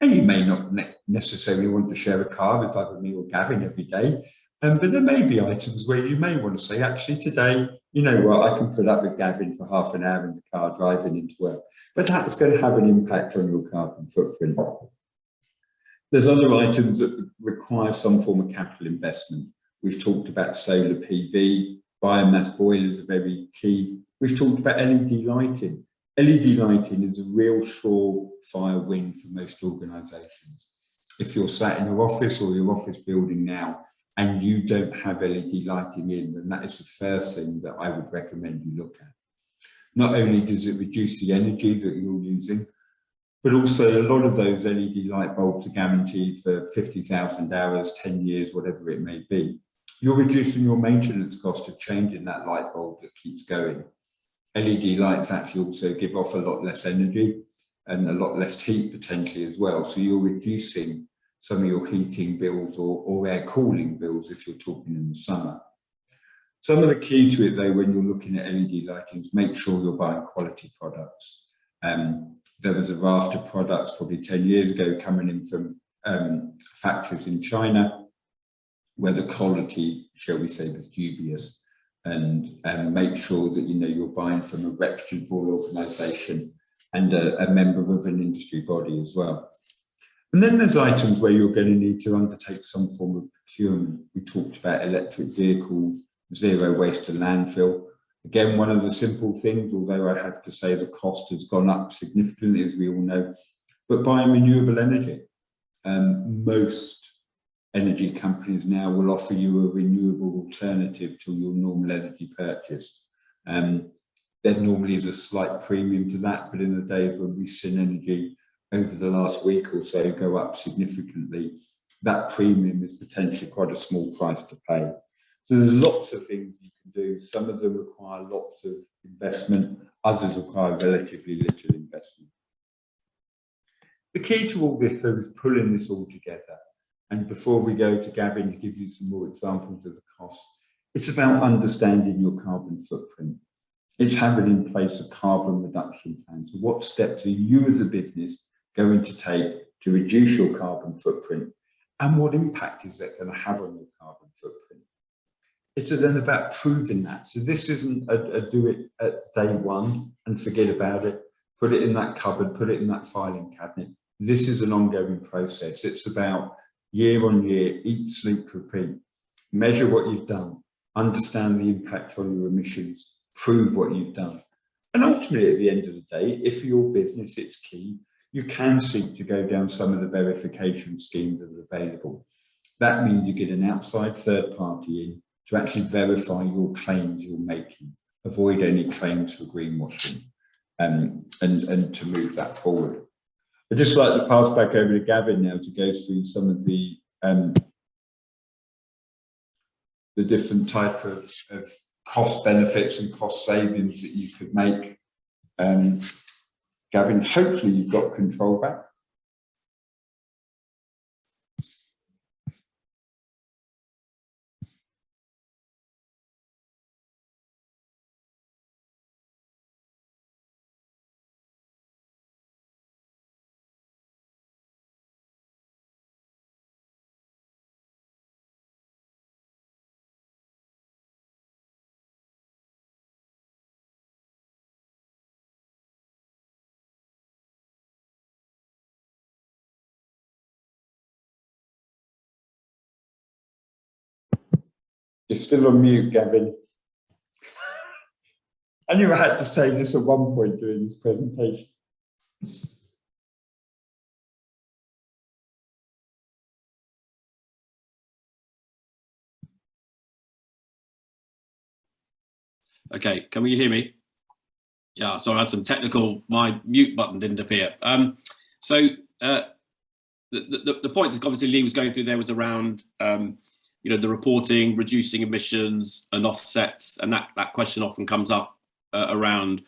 And you may not necessarily want to share a car with either me or Gavin every day, but there may be items where you may want to say, actually today, you know what, I can put up with Gavin for half an hour in the car driving into work. But that's going to have an impact on your carbon footprint. There's other items that require some form of capital investment. We've talked about solar PV, biomass boilers are very key. We've talked about LED lighting. LED lighting is a real surefire win for most organisations. If you're sat in your office or your office building now and you don't have LED lighting in, then that is the first thing that I would recommend you look at. Not only does it reduce the energy that you're using, but also a lot of those LED light bulbs are guaranteed for 50,000 hours, 10 years, whatever it may be. You're reducing your maintenance cost of changing that light bulb that keeps going. LED lights actually also give off a lot less energy and a lot less heat potentially as well. So you're reducing some of your heating bills or air cooling bills if you're talking in the summer. Some of the key to it though, when you're looking at LED lighting, is make sure you're buying quality products. There was a raft of products probably 10 years ago coming in from factories in China where the quality, shall we say, was dubious. And make sure that you're buying from a reputable organisation and a member of an industry body as well. And then there's items where you're going to need to undertake some form of procurement. We talked about electric vehicles, zero waste to landfill. Again, one of the simple things, although I have to say the cost has gone up significantly, as we all know, but buying renewable energy. Most energy companies now will offer you a renewable alternative to your normal energy purchase. There normally is a slight premium to that, but in the days when we've seen energy over the last week or so go up significantly, that premium is potentially quite a small price to pay. So there's lots of things you can do. Some of them require lots of investment, others require relatively little investment. The key to all this, though, is pulling this all together. And before we go to Gavin to give you some more examples of the cost, it's about understanding your carbon footprint. It's having in place a carbon reduction plan. So what steps are you as a business going to take to reduce your carbon footprint? And what impact is that going to have on your carbon footprint? It's then about proving that. So this isn't a do it at day one and forget about it, put it in that cupboard, put it in that filing cabinet. This is an ongoing process. It's about year on year, eat, sleep, repeat. Measure what you've done, understand the impact on your emissions, prove what you've done. And ultimately, at the end of the day, if for your business it's key, you can seek to go down some of the verification schemes that are available. That means you get an outside third party in to actually verify your claims you're making, avoid any claims for greenwashing, and to move that forward. I'd just like to pass back over to Gavin now to go through some of the different type of cost benefits and cost savings that you could make. Gavin, hopefully you've got control back. You're still on mute, Gavin. I knew I had to say this at one point during this presentation. Okay, can you hear me? Yeah, so I had some technical, my mute button didn't appear. The point that obviously Lee was going through there was around, you know, the reporting, reducing emissions and offsets, and that question often comes up around,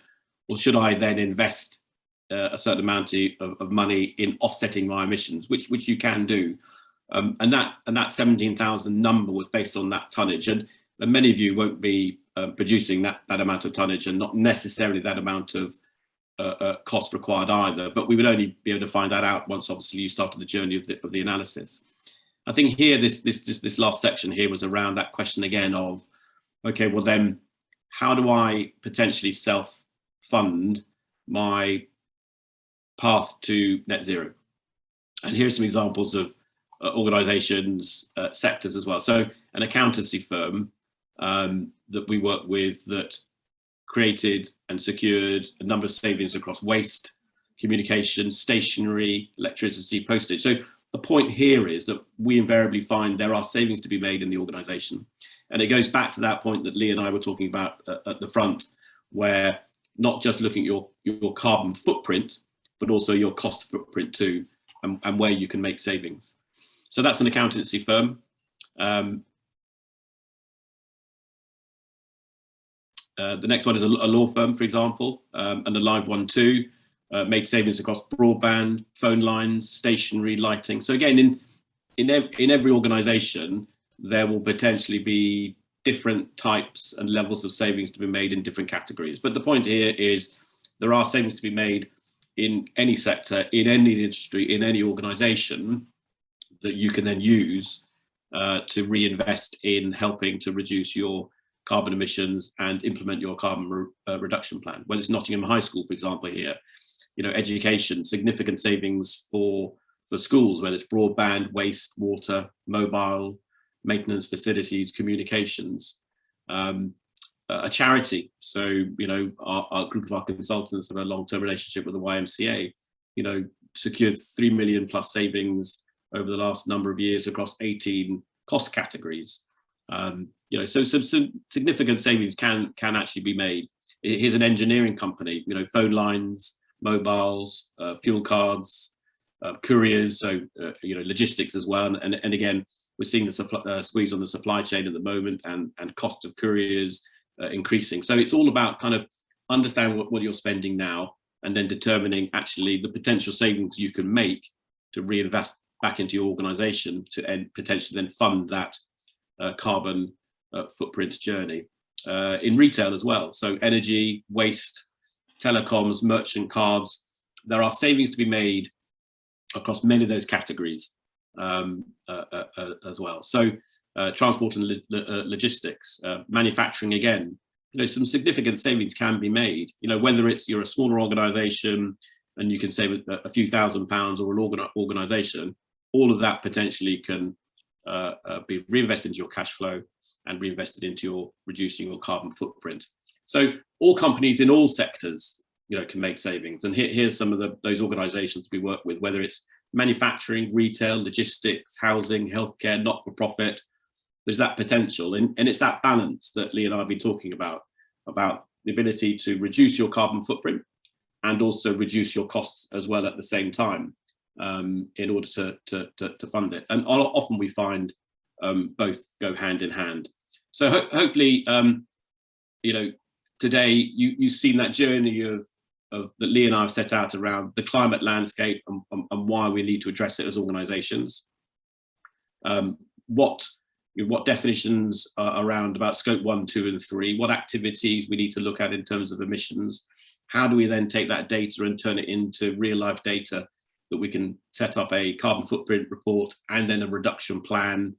well, should I then invest a certain amount of money in offsetting my emissions, which you can do, and that 17,000 number was based on that tonnage, and many of you won't be producing that amount of tonnage, and not necessarily that amount of cost required either, but we would only be able to find that out once obviously you started the journey of the analysis. I think here this last section here was around that question again of, okay, well then how do I potentially self-fund my path to net zero? And here's some examples of organizations, sectors as well. So an accountancy firm that we work with that created and secured a number of savings across waste, communication, stationery, electricity, postage. So the point here is that we invariably find there are savings to be made in the organization. And it goes back to that point that Lee and I were talking about at the front, where not just looking at your carbon footprint, but also your cost footprint too, and where you can make savings. So that's an accountancy firm. The next one is a law firm, for example, and a live one too, made savings across broadband, phone lines, stationery, lighting. So again, in every organization, there will potentially be different types and levels of savings to be made in different categories. But the point here is there are savings to be made in any sector, in any industry, in any organization that you can then use to reinvest in helping to reduce your carbon emissions and implement your carbon reduction plan. Whether it's Nottingham High School, for example, here, you know, education, significant savings for schools, whether it's broadband, waste, water, mobile, maintenance, facilities, communications. A charity, so, you know, our group of our consultants have a long-term relationship with the YMCA, you know, secured 3 million plus savings over the last number of years across 18 cost categories. You know, so some significant savings can actually be made. Here's an engineering company, you know, phone lines, mobiles, fuel cards, couriers, so you know, logistics as well. And again, we're seeing the squeeze on the supply chain at the moment, and cost of couriers increasing. So it's all about kind of understanding what you're spending now, and then determining actually the potential savings you can make to reinvest back into your organization to potentially then fund that carbon footprint journey. In retail as well, so energy, waste, telecoms, merchant cards, there are savings to be made across many of those categories as well. So transport and logistics, manufacturing, again, you know, some significant savings can be made, you know, whether it's you're a smaller organization and you can save a few £1,000s, or an organization, all of that potentially can be reinvested into your cash flow and reinvested into your reducing your carbon footprint. So all companies in all sectors, you know, can make savings. And here's some of those organizations we work with, whether it's manufacturing, retail, logistics, housing, healthcare, not-for-profit. There's that potential, and it's that balance that Lee and I have been talking about the ability to reduce your carbon footprint and also reduce your costs as well at the same time, in order to fund it. And often we find both go hand in hand. So hopefully, you know, today you've seen that journey of that Lee and I have set out around the climate landscape and why we need to address it as organisations. What definitions are around about scope 1, 2 and 3, what activities we need to look at in terms of emissions, how do we then take that data and turn it into real life data that we can set up a carbon footprint report and then a reduction plan,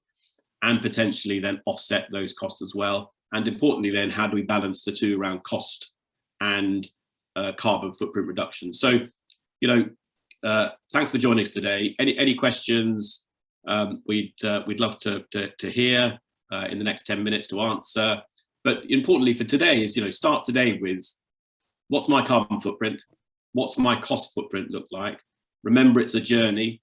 and potentially then offset those costs as well. And importantly then, how do we balance the two around cost and carbon footprint reduction? So, you know, thanks for joining us today. Any questions? We'd love to hear in the next 10 minutes to answer. But importantly for today is, you know, start today with what's my carbon footprint? What's my cost footprint look like? Remember, it's a journey.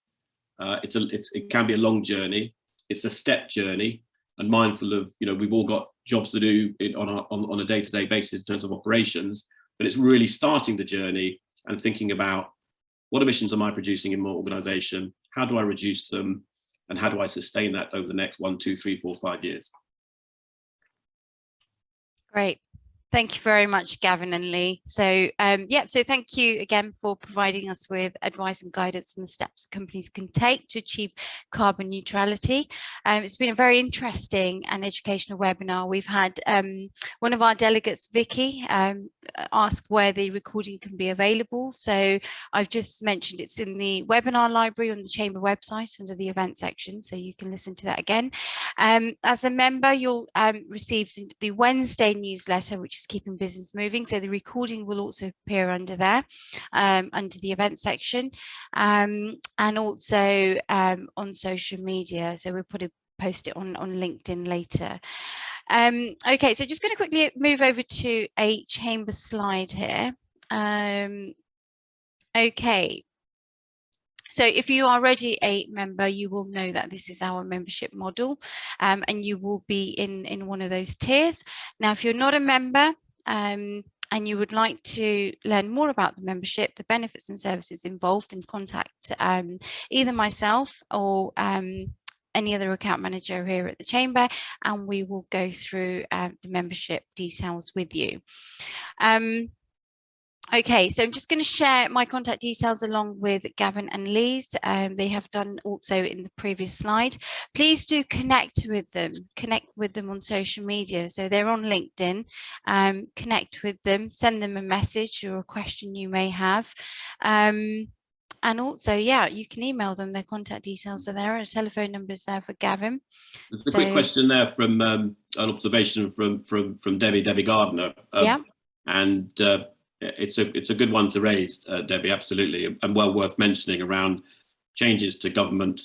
It can be a long journey. It's a step journey, and mindful of, you know, we've all got jobs to do on a day-to-day basis in terms of operations, but it's really starting the journey and thinking about what emissions am I producing in my organisation? How do I reduce them? And how do I sustain that over the next 1, 2, 3, 4, 5 years? Great. Thank you very much, Gavin and Lee. So so thank you again for providing us with advice and guidance on the steps companies can take to achieve carbon neutrality. It's been a very interesting and educational webinar. We've had one of our delegates, Vicky, ask where the recording can be available. So I've just mentioned it's in the webinar library on the Chamber website under the event section, so you can listen to that again. As a member, you'll receive the Wednesday newsletter, which is Keeping Business Moving. So the recording will also appear under there, under the event section, and also on social media. So we'll post it on LinkedIn later. Okay, so just going to quickly move over to a Chamber slide here. Okay. So if you are already a member, you will know that this is our membership model, and you will be in one of those tiers. Now, if you're not a member, and you would like to learn more about the membership, the benefits and services involved, and contact either myself or any other account manager here at the Chamber, and we will go through the membership details with you. Okay, so I'm just going to share my contact details along with Gavin and Lee's. They have done also in the previous slide. Please do connect with them on social media. So they're on LinkedIn. Connect with them, send them a message or a question you may have. And also, yeah, you can email them. Their contact details are there. A telephone number is there for Gavin. There's a quick question there from an observation from Debbie Gardner. Yeah. And it's a good one to raise, Debbie, absolutely, and well worth mentioning around changes to government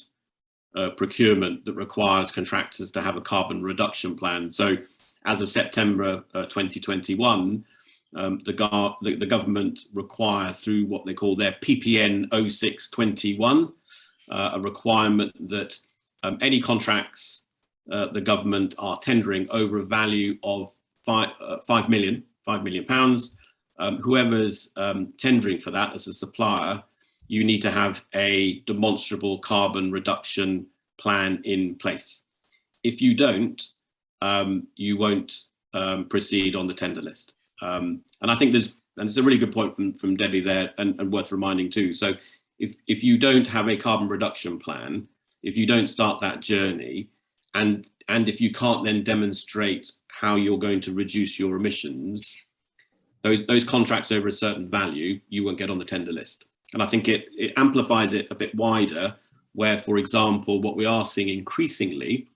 procurement that requires contractors to have a carbon reduction plan. So as of September 2021, the government require, through what they call their PPN 0621, a requirement that any contracts the government are tendering over a value of £5 million, whoever's tendering for that as a supplier, you need to have a demonstrable carbon reduction plan in place. If you don't, you won't proceed on the tender list. And I think it's a really good point from Debbie there, and worth reminding too. So if you don't have a carbon reduction plan, if you don't start that journey, and if you can't then demonstrate how you're going to reduce your emissions, those contracts over a certain value, you won't get on the tender list. And I think it amplifies it a bit wider, where, for example, what we are seeing increasingly,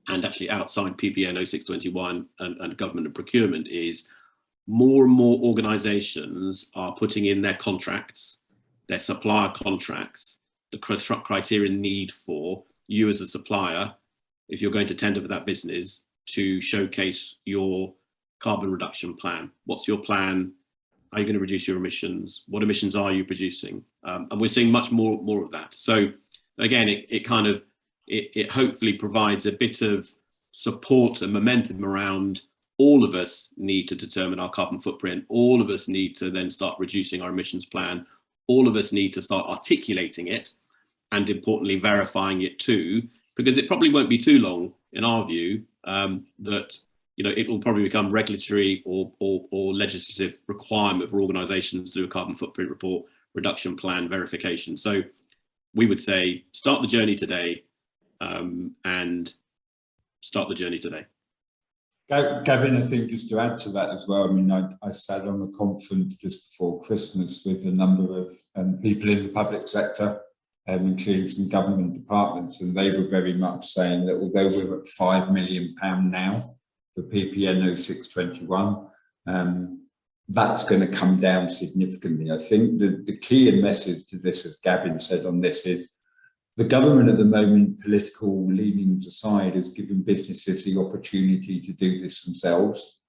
and actually outside PPN 0621 and government and procurement, is more and more organisations are putting in their contracts, their supplier contracts, the criteria need for you as a supplier, if you're going to tender for that business, to showcase your carbon reduction plan. What's your plan? Are you going to reduce your emissions? What emissions are you producing? And we're seeing much more of that. So again, it hopefully provides a bit of support and momentum around all of us need to determine our carbon footprint. All of us need to then start reducing our emissions plan. All of us need to start articulating it, and importantly, verifying it too, because it probably won't be too long, in our view, that it will probably become regulatory or legislative requirement for organisations to do a carbon footprint report, reduction plan, verification. So we would say start the journey today, and start the journey today. Gavin, I think just to add to that as well, I mean, I sat on a conference just before Christmas with a number of people in the public sector, including some government departments, and they were very much saying that although we're at £5 million now for PPN 0621, that's going to come down significantly. I think the key message to this, as Gavin said on this, is the government at the moment, political leanings aside, has given businesses the opportunity to do this themselves.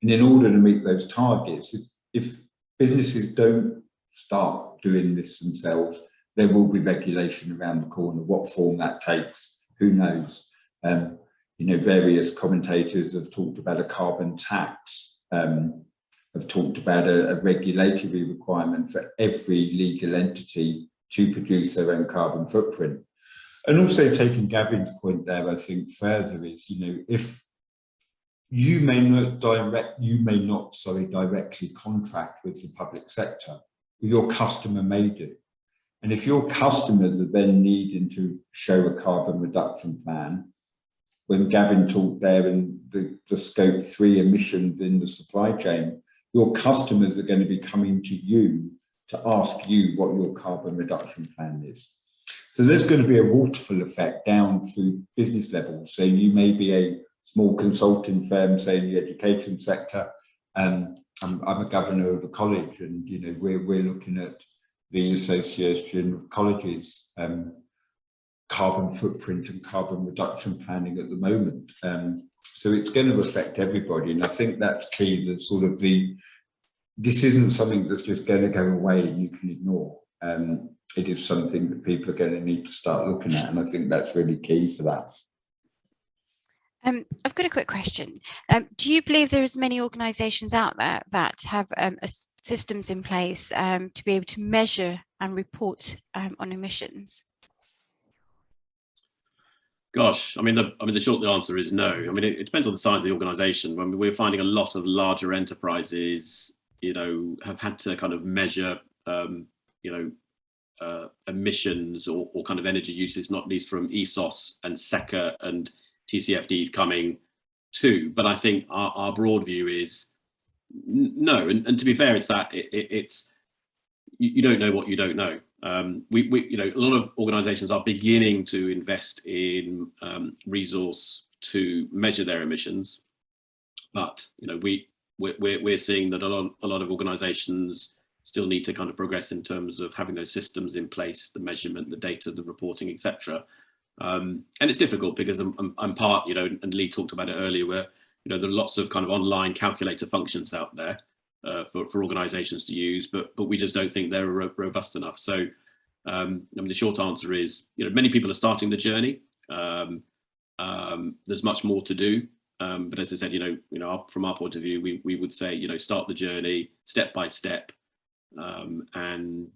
And in order to meet those targets, if businesses don't start doing this themselves, there will be regulation around the corner. What form that takes, who knows? Various commentators have talked about a carbon tax, have talked about a regulatory requirement for every legal entity to produce their own carbon footprint. And also taking Gavin's point there, I think further is, if you may not directly contract with the public sector, your customer may do. And if your customers are then needing to show a carbon reduction plan, when Gavin talked there in the scope 3 emissions in the supply chain, your customers are going to be coming to you to ask you what your carbon reduction plan is. So there's going to be a waterfall effect down through business levels. So you may be a small consulting firm, say in the education sector. I'm a governor of a college, and we're looking at the Association of Colleges carbon footprint and carbon reduction planning at the moment. So it's going to affect everybody, and I think that's key. That sort of this isn't something that's just going to go away and you can ignore. It is something that people are going to need to start looking at, and I think that's really key for that. I've got a quick question. Do you believe there is many organisations out there that have systems in place to be able to measure and report on emissions? Gosh, the short answer is no. It depends on the size of the organisation. We're finding a lot of larger enterprises, have had to kind of measure, emissions or kind of energy usage, not least from ESOS and SECA and TCFDs coming too. But I think our broad view is no. And to be fair, it's that it's you don't know what you don't know. A lot of organisations are beginning to invest in resource to measure their emissions, but we're seeing that a lot of organisations still need to kind of progress in terms of having those systems in place, the measurement, the data, the reporting, etc. And it's difficult because I'm part, and Lee talked about it earlier, where there are lots of kind of online calculator functions out there for organisations to use, but we just don't think they're robust enough. So the short answer is, many people are starting the journey. There's much more to do, but as I said, from our point of view, we would say, start the journey step by step, and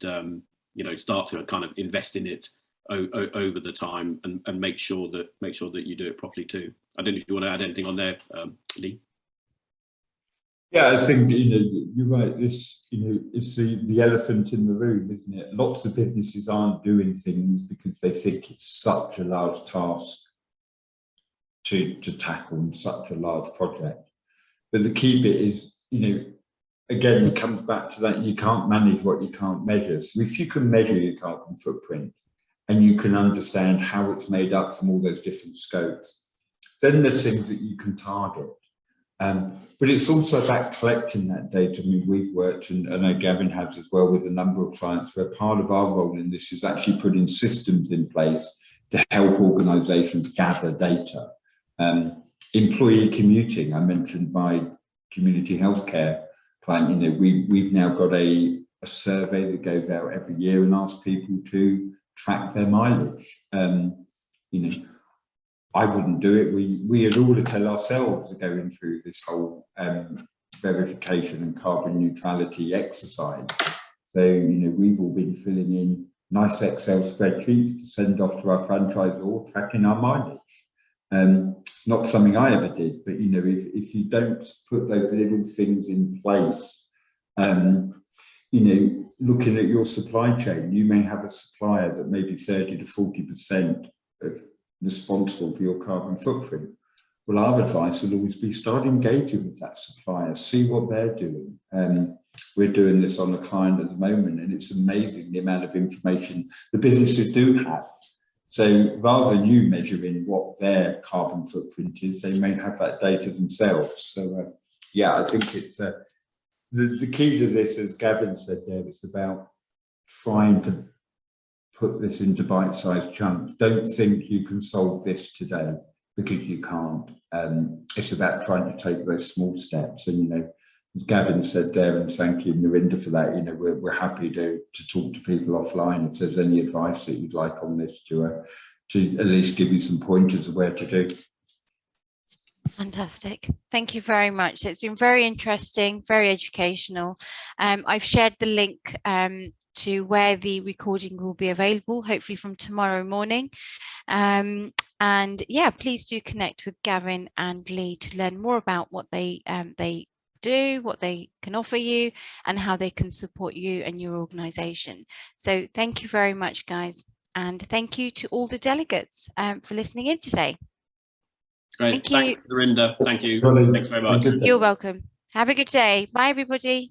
start to kind of invest in it over the time, and make sure that you do it properly too. I don't know if you want to add anything on there, Lee. Yeah, I think you're right. This it's the elephant in the room, isn't it? Lots of businesses aren't doing things because they think it's such a large task to tackle in such a large project. But the key bit is, again, it comes back to that: you can't manage what you can't measure. So if you can measure your carbon footprint and you can understand how it's made up from all those different scopes, then there's things that you can target. But it's also about collecting that data. We've worked, and I know Gavin has as well, with a number of clients where part of our role in this is actually putting systems in place to help organisations gather data. Employee commuting, I mentioned my community healthcare client, we've now got a survey that goes out every year and asks people to track their mileage. I wouldn't do it. We at Auditel ourselves are going through this whole verification and carbon neutrality exercise. So, we've all been filling in nice Excel spreadsheets to send off to our franchisor, tracking our mileage. It's not something I ever did, but if you don't put those little things in place, looking at your supply chain, you may have a supplier that may be 30 to 40% responsible for your carbon footprint. Well, our advice will always be start engaging with that supplier, see what they're doing. We're doing this on a client at the moment, and it's amazing the amount of information the businesses do have. So rather than you measuring what their carbon footprint is, they may have that data themselves. So yeah, I think it's the key to this, as Gavin said there, is about trying to put this into bite-sized chunks. Don't think you can solve this today, because you can't. It's about trying to take those small steps. And as Gavin said there, and thank you, Narinder, for that, we're happy to talk to people offline if there's any advice that you'd like on this, to at least give you some pointers of where to do. Fantastic. Thank you very much. It's been very interesting, very educational. I've shared the link to where the recording will be available, hopefully from tomorrow morning. And yeah, please do connect with Gavin and Lee to learn more about what they do, what they can offer you, and how they can support you and your organisation. So thank you very much, guys. And thank you to all the delegates for listening in today. Great. Thank you. Thanks, Narinder. Thank you. Thanks very much. You're welcome. Have a good day. Bye, everybody.